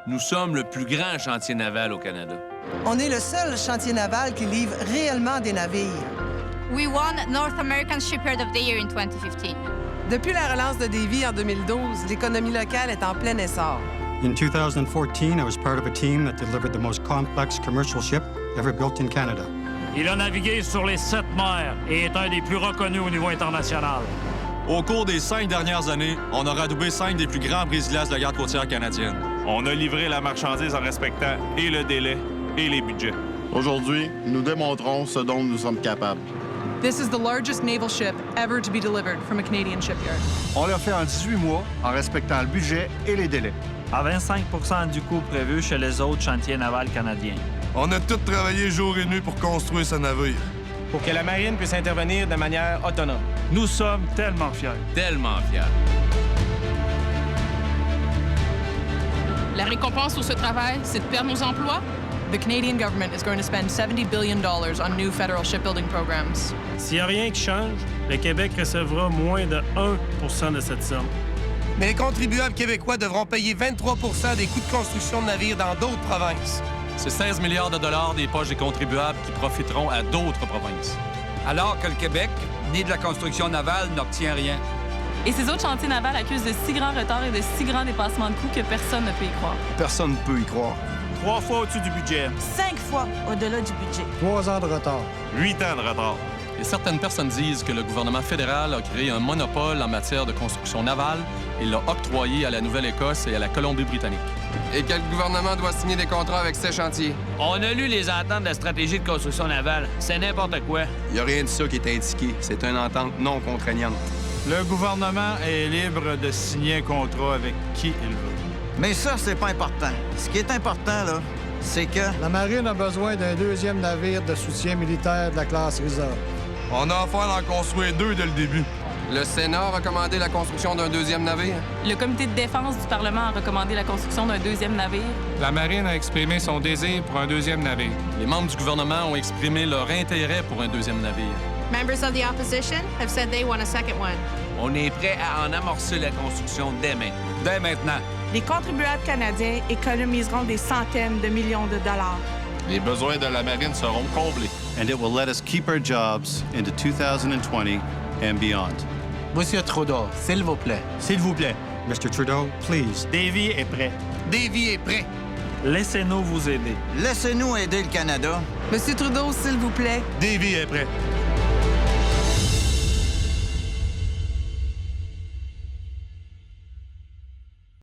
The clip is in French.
Nous sommes le plus grand chantier naval au Canada. On est le seul chantier naval qui livre réellement des navires. We won North American Shipyard of the Year in 2015. Depuis la relance de Davie en 2012, l'économie locale est en plein essor. In 2014, I was part of a team that delivered the most complex commercial ship ever built in Canada. Il a navigué sur les 7 mers et est un des plus reconnus au niveau international. Au cours des 5 dernières années, on a radoubé 5 des plus grands brise-glaces de la garde côtière canadienne. On a livré la marchandise en respectant et le délai et les budgets. Aujourd'hui, nous démontrons ce dont nous sommes capables. This is the largest naval ship ever to be delivered from a Canadian shipyard. On l'a fait en 18 mois en respectant le budget et les délais. À 25 du coût prévu chez les autres chantiers navals canadiens. On a tous travaillé jour et nuit pour construire ce navire. Pour que la marine puisse intervenir de manière autonome. Nous sommes tellement fiers. Tellement fiers. La récompense pour ce travail, c'est de perdre nos emplois. The Canadian government is going to spend $70 billion on new federal shipbuilding programs. S'il n'y a rien qui change, le Québec recevra moins de 1 de cette somme. Mais les contribuables québécois devront payer 23 des coûts de construction de navires dans d'autres provinces. C'est 16 milliards de dollars des poches des contribuables qui profiteront à d'autres provinces. Alors que le Québec, né de la construction navale, n'obtient rien. Et ces autres chantiers navals accusent de si grands retards et de si grands dépassements de coûts que personne ne peut y croire. Personne ne peut y croire. 3 fois au-dessus du budget. 5 fois au-delà du budget. 3 ans de retard. 8 ans de retard. Et certaines personnes disent que le gouvernement fédéral a créé un monopole en matière de construction navale et l'a octroyé à la Nouvelle-Écosse et à la Colombie-Britannique. Et que le gouvernement doit signer des contrats avec ces chantiers. On a lu les ententes de la stratégie de construction navale. C'est n'importe quoi. Il n'y a rien de ça qui est indiqué. C'est une entente non contraignante. Le gouvernement est libre de signer un contrat avec qui il veut. Mais ça, c'est pas important. Ce qui est important, là, c'est que... La marine a besoin d'un deuxième navire de soutien militaire de la classe Reserve. On a affaire d'en construire 2 dès le début. Le Sénat a recommandé la construction d'un deuxième navire. Le comité de défense du Parlement a recommandé la construction d'un deuxième navire. La marine a exprimé son désir pour un deuxième navire. Les membres du gouvernement ont exprimé leur intérêt pour un deuxième navire. Members of the opposition have said they want a second one. On est prêt à en amorcer la construction dès maintenant. Dès maintenant. Les contribuables canadiens économiseront des centaines de millions de dollars. Les besoins de la marine seront comblés. And it will let us keep our jobs into 2020 and beyond. Monsieur Trudeau, s'il vous plaît. S'il vous plaît. Mr. Trudeau, please. Davie est prêt. Davie est prêt. Laissez-nous vous aider. Laissez-nous aider le Canada. Monsieur Trudeau, s'il vous plaît. Davie est prêt.